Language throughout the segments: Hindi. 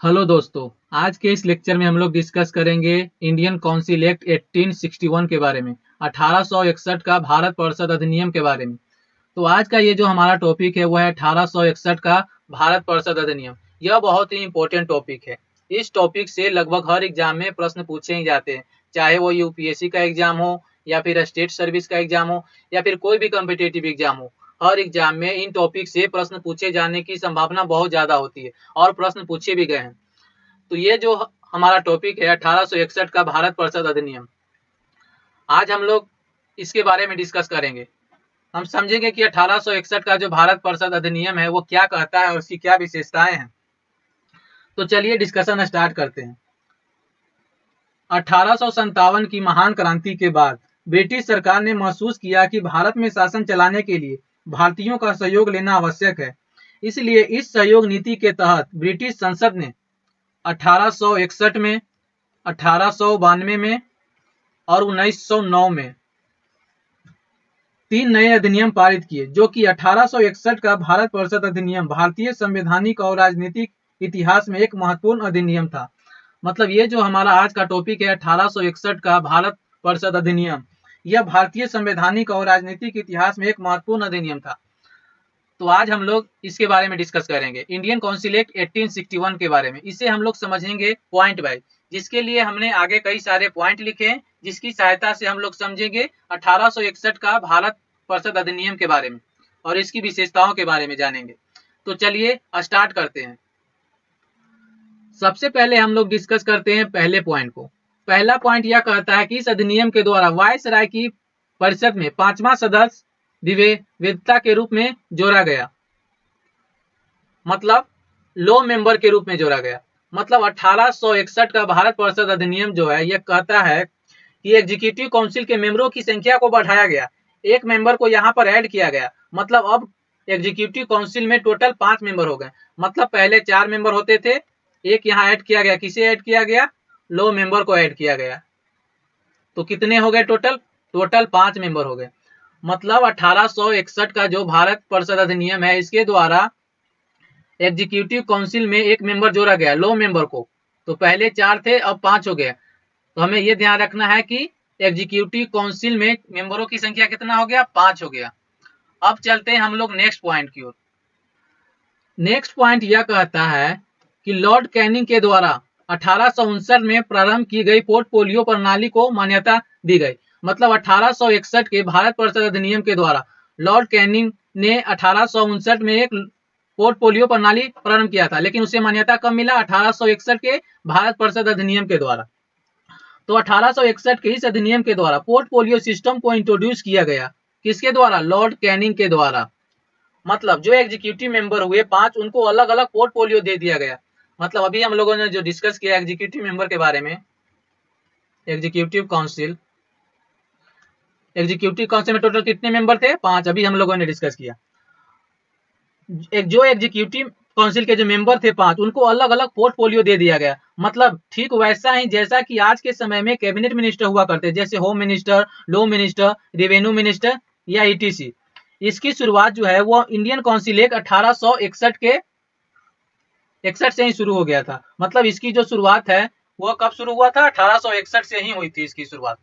हेलो दोस्तों, आज के इस लेक्चर में हम लोग डिस्कस करेंगे इंडियन काउंसिल एक्ट 1861 के बारे में, 1861 का भारत परिषद अधिनियम के बारे में। तो आज का ये जो हमारा टॉपिक है वो है 1861 का भारत परिषद अधिनियम। यह बहुत ही इंपॉर्टेंट टॉपिक है। इस टॉपिक से लगभग हर एग्जाम में प्रश्न पूछे ही जाते हैं, चाहे वो यूपीएससी का एग्जाम हो या फिर स्टेट सर्विस का एग्जाम हो या फिर कोई भी कॉम्पिटेटिव एग्जाम हो। हर एग्जाम में इन टॉपिक से प्रश्न पूछे जाने की संभावना बहुत ज्यादा होती है और प्रश्न पूछे भी गए हैं। तो ये जो हमारा टॉपिक है 1861 का भारत परिषद अधिनियम, आज हम लोग इसके बारे में डिस्कस करेंगे। हम समझेंगे कि 1861 का जो भारत परिषद अधिनियम है वो क्या कहता है और उसकी क्या विशेषताएं हैं। तो चलिए डिस्कशन स्टार्ट करते हैं। 1857 की महान क्रांति के बाद ब्रिटिश सरकार ने महसूस किया कि भारत में शासन चलाने के लिए भारतीयों का सहयोग लेना आवश्यक है। इसलिए इस सहयोग नीति के तहत ब्रिटिश संसद ने 1861 में, 1892 में और 1909 में 3 नए अधिनियम पारित किए, जो कि 1861 का भारत परिषद अधिनियम भारतीय संवैधानिक और राजनीतिक इतिहास में एक महत्वपूर्ण अधिनियम था। मतलब ये जो हमारा आज का टॉपिक है 1861 का भारत परिषद अधिनियम, यह भारतीय संवैधानिक और राजनीतिक इतिहास में एक महत्वपूर्ण अधिनियम था। तो आज हम लोग इसके बारे में डिस्कस करेंगे, इंडियन काउंसिल एक्ट 1861 के बारे में। इसे हम लोग समझेंगे पॉइंट वाइज, जिसके लिए हमने आगे कई सारे पॉइंट लिखे हैं, जिसकी सहायता से हम लोग समझेंगे 1861 का भारत परिषद अधिनियम के बारे में और इसकी विशेषताओं के बारे में जानेंगे। तो चलिए स्टार्ट करते हैं। सबसे पहले हम लोग डिस्कस करते हैं पहले पॉइंट को। पहला पॉइंट यह कहता है कि इस अधिनियम के द्वारा वायसराय की परिषद में 5वां सदस्य विविधता के रूप में जोड़ा गया, मतलब लो मेंबर के रूप में जोड़ा गया। मतलब 1861 का भारत परिषद अधिनियम जो है यह कहता है कि एग्जीक्यूटिव काउंसिल के मेंबरों की संख्या को बढ़ाया गया, एक मेंबर को यहाँ पर ऐड किया गया। मतलब अब एग्जीक्यूटिव काउंसिल में टोटल 5 मेंबर हो गए। मतलब पहले 4 मेंबर होते थे, एक यहाँ ऐड किया गया। किसे ऐड किया गया? लो मेंबर को ऐड किया गया। तो कितने हो गए टोटल? टोटल 5 मेंबर हो गए। मतलब 1861 का जो भारत परिषद अधिनियम है, इसके द्वारा एग्जीक्यूटिव काउंसिल में एक मेंबर जोड़ा गया, लो मेंबर को। तो पहले 4 थे, अब 5 हो गए। तो हमें यह ध्यान रखना है कि एग्जीक्यूटिव काउंसिल में मेंबरों की संख्या कितना हो गया? 5 हो गया। अब चलते हैं हम लोग नेक्स्ट पॉइंट की ओर। नेक्स्ट पॉइंट यह कहता है कि लॉर्ड कैनिंग के द्वारा 1859 में प्रारंभ की गई पोर्टफोलियो प्रणाली को मान्यता दी गई। मतलब 1861 के भारत परिषद अधिनियम के द्वारा लॉर्ड कैनिंग ने 1859 में एक पोर्टफोलियो प्रणाली प्रारंभ किया था, लेकिन उसे मान्यता कब मिला? 1861 के भारत परिषद अधिनियम के द्वारा। तो 1861 के इस अधिनियम के द्वारा पोर्टफोलियो सिस्टम को इंट्रोड्यूस किया गया। किसके द्वारा? लॉर्ड कैनिंग के द्वारा। मतलब जो एग्जीक्यूटिव मेंबर हुए 5, उनको अलग अलग पोर्टफोलियो दे दिया गया। मतलब अभी हम लोगों ने जो डिस्कस किया एग्जीक्यूटिव मेंबर के बारे में, एग्जीक्यूटिव काउंसिल में टोटल कितने मेंबर थे? 5। अभी हम लोगों ने डिस्कस किया। जो एग्जीक्यूटिव काउंसिल के जो मेंबर थे 5, उनको अलग अलग पोर्टफोलियो दे दिया गया। मतलब ठीक वैसा ही जैसा कि आज के समय में कैबिनेट मिनिस्टर हुआ करते, जैसे home minister, law minister, revenue minister या ईटीसी। इसकी शुरुआत जो है वो इंडियन काउंसिल एक्ट 1861 से ही शुरू हो गया था। मतलब इसकी जो शुरुआत है वो कब शुरू हुआ था? 1861 से ही हुई थी इसकी शुरुआत।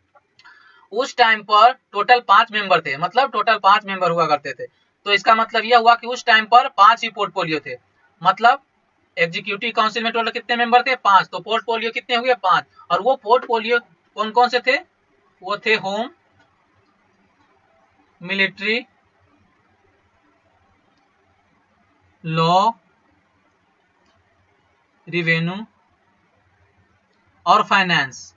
उस टाइम पर टोटल 5 मेंबर थे। मतलब टोटल 5 मेंबर हुआ करते थे। तो इसका मतलब यह हुआ कि उस टाइम पर 5 ही पोर्टफोलियो थे। मतलब एग्जीक्यूटिव काउंसिल में टोटल कितने मेंबर थे? 5। तो पोर्टफोलियो कितने हुए? 5। और वो पोर्टफोलियो कौन कौन से थे? वो थे होम, मिलिट्री, लॉ, रिवेन्यू और फाइनेंस।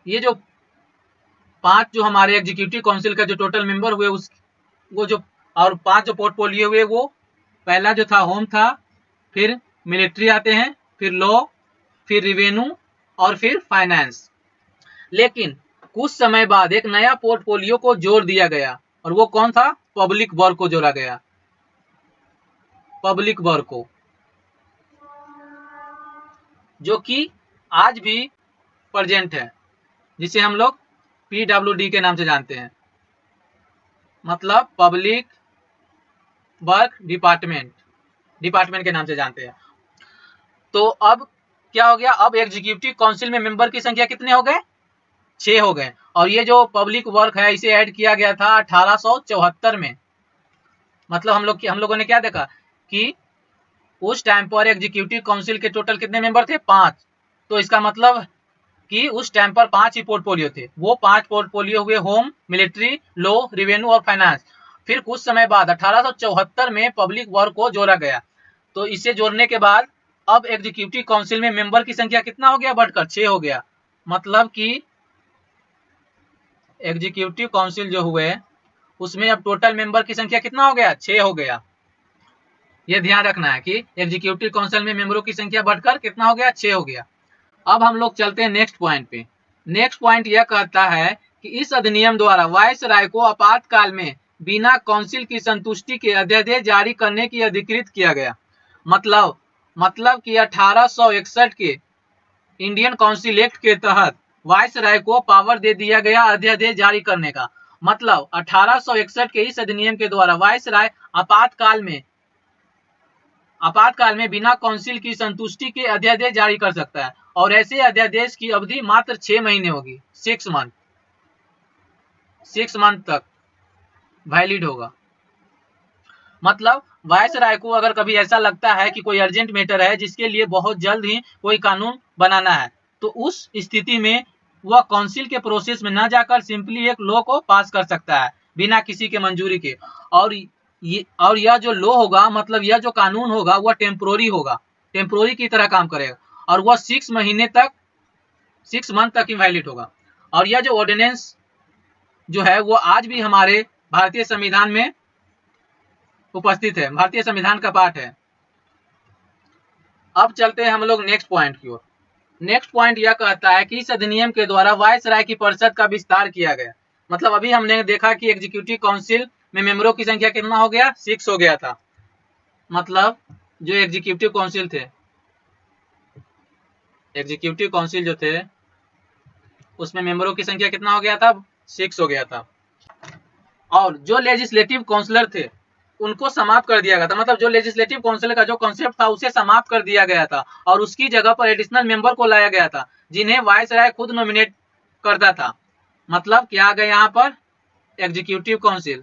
ये जो 5 जो हमारे एग्जीक्यूटिव काउंसिल का जो टोटल मेंबर हुए, उस वो जो और 5 जो पोर्टफोलियो हुए, वो पहला जो था होम था, फिर मिलिट्री आते हैं, फिर लॉ, फिर रिवेन्यू और फिर फाइनेंस। लेकिन कुछ समय बाद एक नया पोर्टफोलियो को जोड़ दिया गया, और वो कौन था? पब्लिक वर्क को जोड़ा गया। पब्लिक वर्क को, जो कि आज भी प्रेजेंट है, जिसे हम लोग पीडब्ल्यूडी के नाम से जानते हैं। मतलब पब्लिक वर्क डिपार्टमेंट। डिपार्टमेंट के नाम से जानते हैं। तो अब क्या हो गया, अब एग्जीक्यूटिव काउंसिल में मेंबर की संख्या कितने हो गए, 6 हो गए। और ये जो पब्लिक वर्क है इसे ऐड किया गया था 1874 में। मतलब हम लोगों ने क्या देखा कि उस टाइम पर एग्जीक्यूटिव काउंसिल के टोटल कितने मेंबर थे, 5। तो इसका मतलब कि उस टाइम पर 5 ही पोर्टफोलियो थे। वो 5 पोर्टफोलियो हुए होम, मिलिट्री, लॉ, रेवेन्यू और फाइनेंस। फिर कुछ समय बाद 1874 में पब्लिक वर्क को जोड़ा गया। तो इसे जोड़ने के बाद अब एग्जीक्यूटिव काउंसिल में मेंबर की संख्या कितना हो गया, बढ़कर 6 हो गया। मतलब कि एग्जीक्यूटिव काउंसिल जो हुए उसमें अब टोटल मेंबर की संख्या कितना हो गया, 6 हो गया। ये ध्यान रखना है कि एग्जीक्यूटिव काउंसिल में मेंबरों की संख्या बढ़कर कितना हो गया, 6 हो गया। अब हम लोग चलते हैं नेक्स्ट पॉइंट पे। नेक्स्ट पॉइंट यह कहता है कि इस अधिनियम द्वारा वायसराय को आपातकाल में बिना काउंसिल की संतुष्टि के अध्यादेश जारी करने की अधिकृत किया गया। मतलब कि 1861 के इंडियन काउंसिल एक्ट के तहत वायसराय को पावर दे दिया गया अध्यादेश जारी करने का। मतलब 1861 के इस अधिनियम के द्वारा वायसराय आपातकाल में बिना काउंसिल की संतुष्टि के अध्यादेश जारी कर सकता है। और ऐसे अध्यादेश की अवधि मात्र 6 महीने होगी, 6 मंथ तक वैलिड होगा। मतलब वायसराय को अगर कभी ऐसा लगता है कि कोई अर्जेंट मैटर है जिसके लिए बहुत जल्द ही कोई कानून बनाना है, तो उस स्थिति में वह काउंसिल के प्रोसेस में न जाकर सिंपली एक लॉ को पास कर सकता है बिना किसी के मंजूरी के। और यह जो लॉ होगा, मतलब यह जो कानून होगा वह टेम्पोररी होगा, टेम्पोररी की तरह काम करेगा और वह 6 मंथ तक वैलिड होगा। और यह जो ऑर्डिनेंस जो है वो आज भी हमारे भारतीय संविधान में उपस्थित है, भारतीय संविधान का पार्ट है। अब चलते हैं हम लोग नेक्स्ट पॉइंट की ओर। नेक्स्ट पॉइंट यह कहता है कि इस अधिनियम के द्वारा वायसराय की परिषद का विस्तार किया गया। मतलब अभी हमने देखा कि एग्जीक्यूटिव काउंसिल में मेंबरों की संख्या कितना हो गया, 6 हो गया था। मतलब जो एग्जीक्यूटिव काउंसिल जो थे उसमें मेंबरों की संख्या कितना हो गया था, 6 हो गया था। और जो लेजिस्लेटिव काउंसिलर थे उनको समाप्त कर दिया गया था। मतलब जो लेजिस्लेटिव काउंसिल का जो कॉन्सेप्ट था उसे समाप्त कर दिया गया था और उसकी जगह पर एडिशनल मेंबर को लाया गया था जिन्हें वायसराय खुद नॉमिनेट करता था। मतलब क्या आ गया यहाँ पर, एग्जीक्यूटिव काउंसिल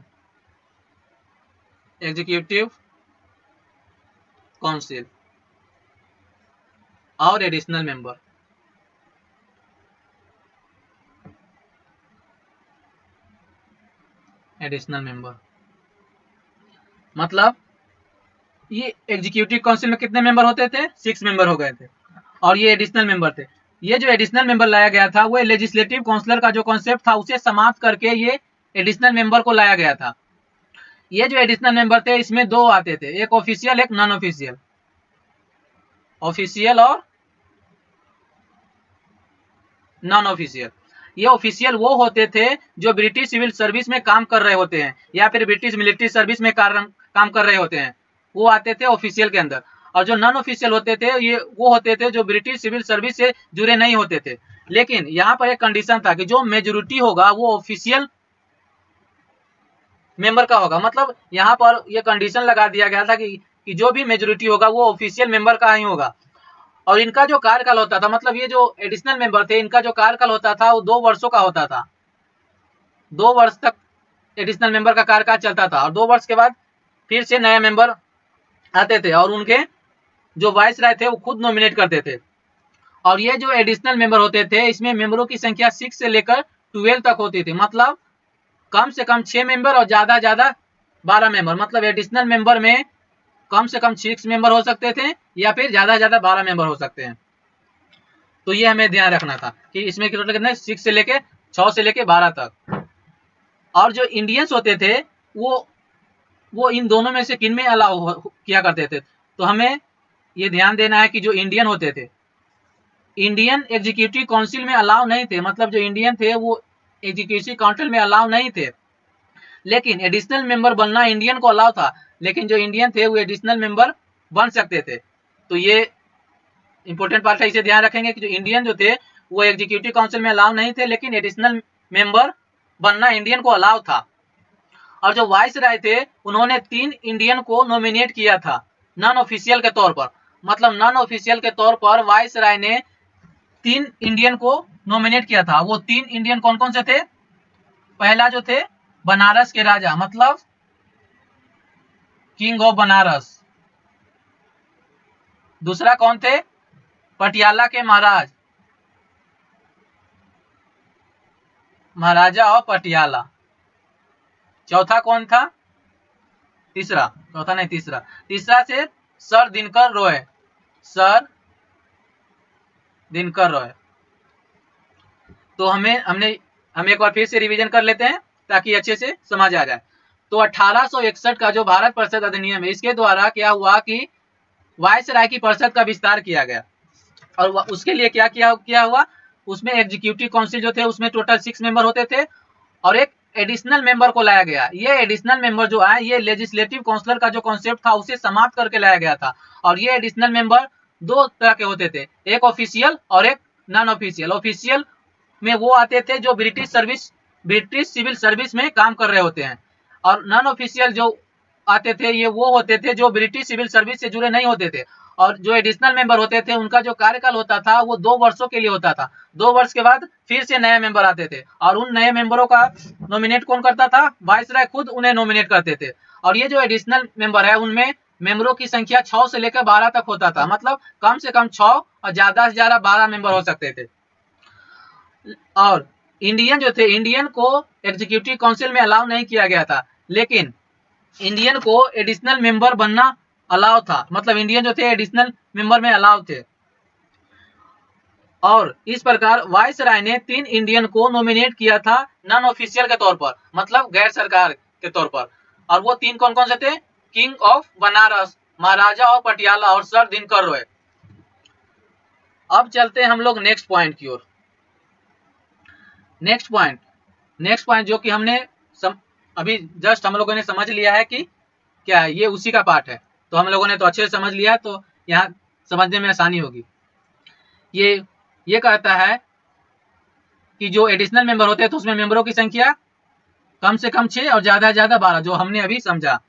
और एडिशनल मेंबर। मतलब ये एग्जीक्यूटिव काउंसिल में कितने मेंबर होते थे, 6 मेंबर हो गए थे और ये एडिशनल मेंबर थे। ये जो एडिशनल मेंबर लाया गया था वो लेजिस्लेटिव काउंसिलर का जो कॉन्सेप्ट था उसे समाप्त करके ये एडिशनल मेंबर को लाया गया था। ये जो एडिशनल मेंबर थे इसमें 2 आते थे, एक ऑफिशियल एक नॉन ऑफिशियल। ऑफिशियल और नॉन ऑफिशियल। ये ऑफिशियल वो होते थे जो ब्रिटिश सिविल सर्विस में काम कर रहे होते हैं या फिर ब्रिटिश मिलिट्री सर्विस में काम कर रहे होते हैं, वो आते थे ऑफिशियल के अंदर। और जो नॉन ऑफिशियल होते थे ये वो होते थे जो ब्रिटिश सिविल सर्विस से जुड़े नहीं होते थे। लेकिन यहाँ पर एक कंडीशन था कि जो मेजोरिटी होगा वो ऑफिशियल मेंबर का होगा। मतलब यहाँ पर ये कंडीशन लगा दिया गया था कि जो भी मेजोरिटी होगा वो ऑफिशियल मेंबर का ही होगा। और इनका जो कार्यकाल होता था, मतलब ये जो एडिशनल मेंबर थे इनका जो कार्यकाल होता था वो 2 वर्षों का होता था। 2 वर्ष तक एडिशनल मेंबर का कार्यकाल चलता था और 2 वर्ष के बाद फिर से नया मेंबर आते थे और उनके जो वाइसराय थे वो खुद नॉमिनेट करते थे। और ये जो एडिशनल मेंबर होते थे इसमें मेंबरों की संख्या 6 से लेकर 12 तक होती थी। मतलब कम से कम 6 मेंबर और ज्यादा 12 मेंबर। मतलब एडिशनल मेंबर में कम से कम 6 मेंबर हो सकते थे या फिर ज्यादा 12 मेंबर हो सकते हैं। तो ये हमें ध्यान रखना था कि इसमें टोटल कितने, 6 से लेके 6 से लेके 12 तक। और जो इंडियंस होते थे वो इन दोनों में से किन में अलाउ किया करते थे, तो हमें ये ध्यान देना है कि जो इंडियन होते थे इंडियन एग्जीक्यूटिव काउंसिल में अलाउ नहीं थे। मतलब जो इंडियन थे वो एग्जीक्यूटिव काउंसिल में अलाउ नहीं थे, लेकिन एडिशनल मेंबर बनना इंडियन को अलाउ था। लेकिन जो इंडियन थे वो एडिशनल मेंबर बन सकते थे। तो ये इंपॉर्टेंट पार्ट है, इसे ध्यान रखेंगे कि जो इंडियन जो थे वो एग्जीक्यूटिव काउंसिल में अलाउ नहीं थे, लेकिन एडिशनल मेंबर बनना इंडियन को अलाउ था। और जो वाइसराय थे उन्होंने 3 इंडियन को नॉमिनेट किया था नॉन ऑफिशियल के तौर पर, मतलब नॉन ऑफिशियल के तौर पर वायसराय ने 3 इंडियन को नॉमिनेट किया था। वो 3 इंडियन कौन कौन से थे? पहला जो थे बनारस के राजा, मतलब किंग ऑफ बनारस। दूसरा कौन थे? पटियाला के महाराज, महाराजा ऑफ पटियाला। चौथा कौन था? तीसरा से सर दिनकर रॉय, सर दिनकर रॉय। तो हम एक बार फिर से रिवीजन कर लेते हैं ताकि अच्छे से समझ आ जाए। तो 1861 का जो भारत परिषद अधिनियम है, इसके द्वारा क्या हुआ कि वायसराय की परिषद का विस्तार किया गया। और उसके लिए क्या हुआ, उसमें एग्जीक्यूटिव काउंसिल जो थे उसमें टोटल 6 मेंबर होते थे और एक एडिशनल मेंबर को लाया गया। ये एडिशनल मेंबर जो आए, ये लेजिस्लेटिव काउंसिलर का जो कॉन्सेप्ट था उसे समाप्त करके लाया गया था। और ये एडिशनल मेंबर 2 तरह के होते थे, एक ऑफिशियल और एक नॉन ऑफिशियल। ऑफिशियल में वो आते थे जो ब्रिटिश सिविल सर्विस में काम कर रहे होते हैं, और नॉन ऑफिशियल जो आते थे ये वो होते थे जो ब्रिटिश सिविल सर्विस से जुड़े नहीं होते थे। और जो एडिशनल मेंबर होते थे उनका जो कार्यकाल होता था वो 2 वर्षों के लिए होता था। 2 वर्ष के बाद फिर से नए मेंबर आते थे और उन नए मेंबरों का नॉमिनेट कौन करता था? वायसराय खुद उन्हें नॉमिनेट करते थे। और ये जो एडिशनल मेंबर है उनमें मेंबरों की संख्या 6 से लेकर 12 तक होता था, मतलब कम से कम 6 और ज्यादा से ज्यादा 12 मेंबर हो सकते थे। और इंडियन जो थे, इंडियन को एग्जीक्यूटिव काउंसिल में अलाउ नहीं किया गया था, लेकिन इंडियन को एडिशनल मेंबर बनना अलाउ था, मतलब इंडियन जो थे एडिशनल मेंबर में अलाउ थे। और इस प्रकार वायसराय ने 3 इंडियन को नॉमिनेट किया था नॉन ऑफिशियल के तौर पर, मतलब गैर सरकार के तौर पर। और वो 3 कौन कौन से थे? King of Banaras, Maharaja of Patiala और सर दिनकर रॉय। अब चलते हैं हम लोग नेक्स्ट पॉइंट की ओर। नेक्स्ट पॉइंट जो कि हमने अभी जस्ट हम लोगों ने समझ लिया है कि क्या है, ये उसी का पार्ट है। तो हम लोगों ने तो अच्छे से समझ लिया, तो यहाँ समझने में आसानी होगी। ये कहता है कि जो एडिशनल मेंबर होते हैं तो उसमें मेंबरों की संख्या कम से कम 6 और ज्यादा से ज्यादा 12, जो हमने अभी समझा।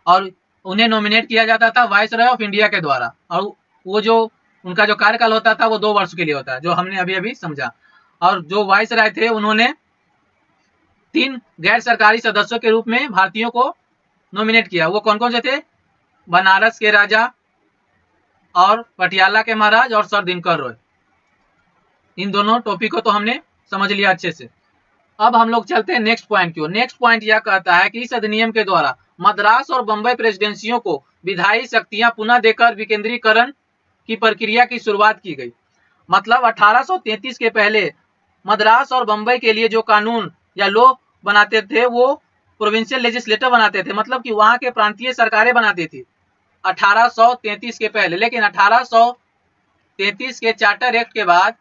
और उन्हें नॉमिनेट किया जाता था वायसराय ऑफ इंडिया के द्वारा, और वो जो उनका जो कार्यकाल होता था वो 2 वर्ष के लिए होता है, जो हमने अभी समझा। और जो वायसराय थे उन्होंने 3 गैर सरकारी सदस्यों के रूप में भारतीयों को नॉमिनेट किया। वो कौन कौन से थे? बनारस के राजा और पटियाला के महाराज और सर दिनकर रॉय। इन दोनों टॉपिक को तो हमने समझ लिया अच्छे से। अब हम लोग चलते हैं नेक्स्ट पॉइंट की ओर। नेक्स्ट पॉइंट यह कहता है कि इस अधिनियम के द्वारा मद्रास और बंबई प्रेसिडेंसियों को विधायी शक्तियां पुनः देकर विकेंद्रीकरण की प्रक्रिया की शुरुआत की गई। मतलब 1833 के पहले मद्रास और बंबई के लिए जो कानून या लॉ बनाते थे वो प्रोविंशियल लेजिस्लेटर बनाते थे, मतलब कि वहां के प्रांतीय सरकारें बनाती थी 1833 के पहले। लेकिन 1833 के चार्टर एक्ट के बाद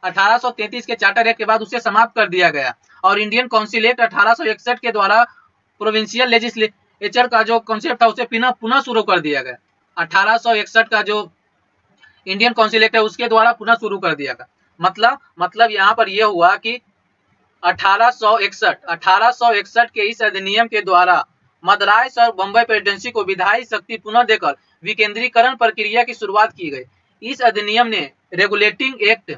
1833 के चार्टर एक्ट के बाद उसे समाप्त कर दिया गया और इंडियन काउंसिल एक्ट 1861 के द्वारा प्रोविंशियल लेजिस्लेचर का जो कॉन्सेप्ट था उसे पुनः शुरू कर दिया गया। 1861 का जो इंडियन काउंसिल एक्ट है उसके द्वारा पुनः शुरू कर दिया गया। मतलब यहाँ पर यह हुआ कि 1861 के इस अधिनियम के द्वारा मद्रास और बंबई प्रेसिडेंसी को विधायी शक्ति पुनः देकर विकेंद्रीकरण प्रक्रिया की शुरुआत की गई। इस अधिनियम ने रेगुलेटिंग एक्ट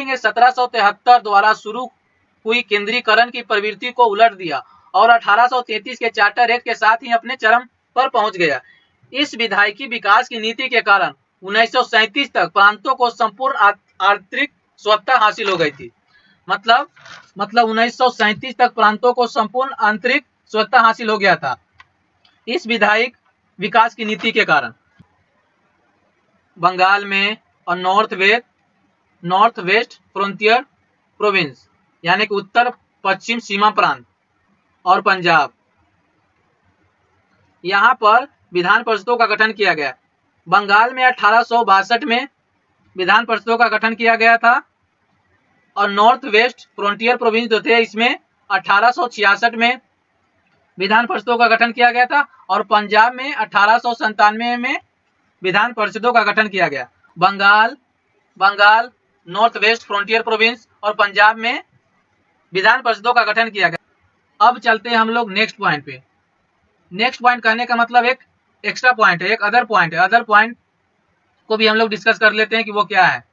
1773 द्वारा शुरू हुई केंद्रीकरण की प्रवृत्ति को उलट दिया और 1833 के चार्टर एक्ट के साथ ही अपने चरम पर पहुंच गया। इस विधायकी विकास की नीति के कारण 1937 तक प्रांतों को संपूर्ण आंतरिक स्वतंत्रता हासिल हो गई थी। मतलब 1937 तक प्रांतों को संपूर्ण आंतरिक स्वतंत्रता हासिल हो गया था इस विधायक विकास की नीति के कारण। बंगाल में और नॉर्थ वेस्ट फ्रंटियर प्रोविंस यानी कि उत्तर पश्चिम सीमा प्रांत और पंजाब, यहाँ पर विधान परिषदों का गठन किया गया। बंगाल में 1862 में विधान परिषदों का गठन किया गया था और नॉर्थ वेस्ट फ्रंटियर प्रोविंस जो थे इसमें 1866 में विधान परिषदों का गठन किया गया था और पंजाब में 1897 में विधान परिषदों का गठन किया गया। Bengal, North West Frontier Province और पंजाब में विधान परिषदों का गठन किया गया। अब चलते हैं हम लोग नेक्स्ट पॉइंट पे। नेक्स्ट पॉइंट कहने का मतलब एक एक्स्ट्रा पॉइंट है, एक अदर पॉइंट है। अदर पॉइंट को भी हम लोग डिस्कस कर लेते हैं कि वो क्या है।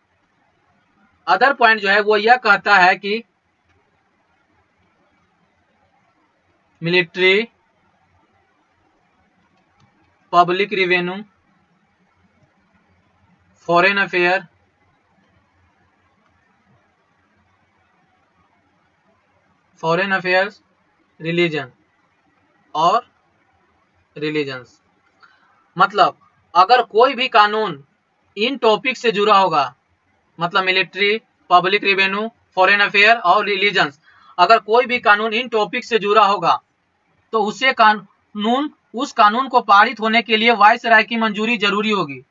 अदर पॉइंट जो है वो यह कहता है कि military, public revenue, foreign affair, religion और रिलीजन्स। मतलब अगर कोई भी कानून इन टॉपिक से जुड़ा होगा, मतलब military, public revenue, foreign affair और रिलीजन्स, अगर कोई भी कानून इन टॉपिक से जुड़ा होगा तो उस कानून को पारित होने के लिए वायसराय की मंजूरी जरूरी होगी।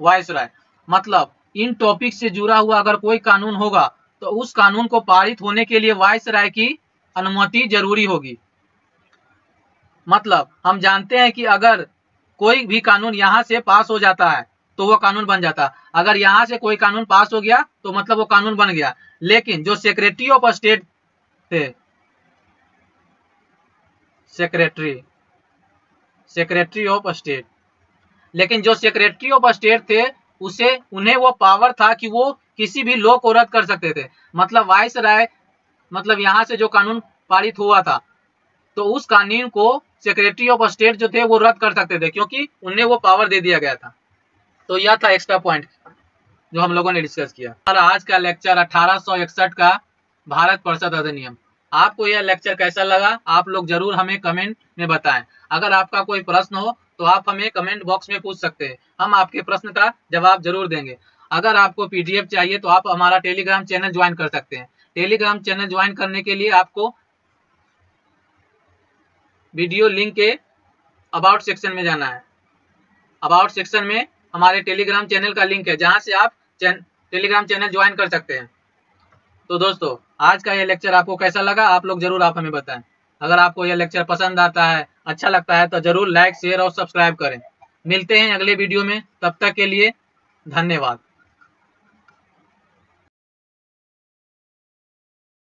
वायसराय मतलब इन टॉपिक से जुड़ा हुआ अगर कोई कानून होगा तो उस कानून को पारित होने के लिए वायसराय की अनुमति जरूरी होगी। मतलब हम जानते हैं कि अगर कोई भी कानून यहां से पास हो जाता है तो वो कानून बन जाता है। अगर यहां से कोई कानून पास हो गया तो मतलब वो कानून बन गया। लेकिन जो सेक्रेटरी ऑफ स्टेट थे, सेक्रेटरी ऑफ स्टेट, लेकिन जो सेक्रेटरी ऑफ स्टेट थे उन्हें वो पावर था कि वो किसी भी लॉ को रद्द कर सकते थे। मतलब वायसराय मतलब यहां से जो कानून पारित हुआ था तो उस कानून को सेक्रेटरी ऑफ स्टेट जो थे वो रद्द कर सकते थे, क्योंकि उन्हें वो पावर दे दिया गया था। तो यह था एक्स्ट्रा पॉइंट जो हम लोगों ने डिस्कस किया। और आज का लेक्चर 1861 का भारत परिषद अधिनियम। आपको यह लेक्चर कैसा लगा आप लोग जरूर हमें कमेंट में बताएं। अगर आपका कोई प्रश्न हो तो आप हमें कमेंट बॉक्स में पूछ सकते हैं, हम आपके प्रश्न का जवाब जरूर देंगे। अगर आपको पीडीएफ चाहिए तो आप हमारा टेलीग्राम चैनल ज्वाइन कर सकते हैं। टेलीग्राम चैनल ज्वाइन करने के लिए आपको वीडियो लिंक के अबाउट सेक्शन में जाना है। अबाउट सेक्शन में हमारे टेलीग्राम चैनल का लिंक है, जहां से आप टेलीग्राम चैनल ज्वाइन कर सकते हैं। तो दोस्तों आज का यह लेक्चर आपको कैसा लगा आप लोग जरूर आप हमें बताएं। अगर आपको यह लेक्चर पसंद आता है, अच्छा लगता है तो जरूर लाइक, शेयर और सब्सक्राइब करें। मिलते हैं अगले वीडियो में, तब तक के लिए धन्यवाद।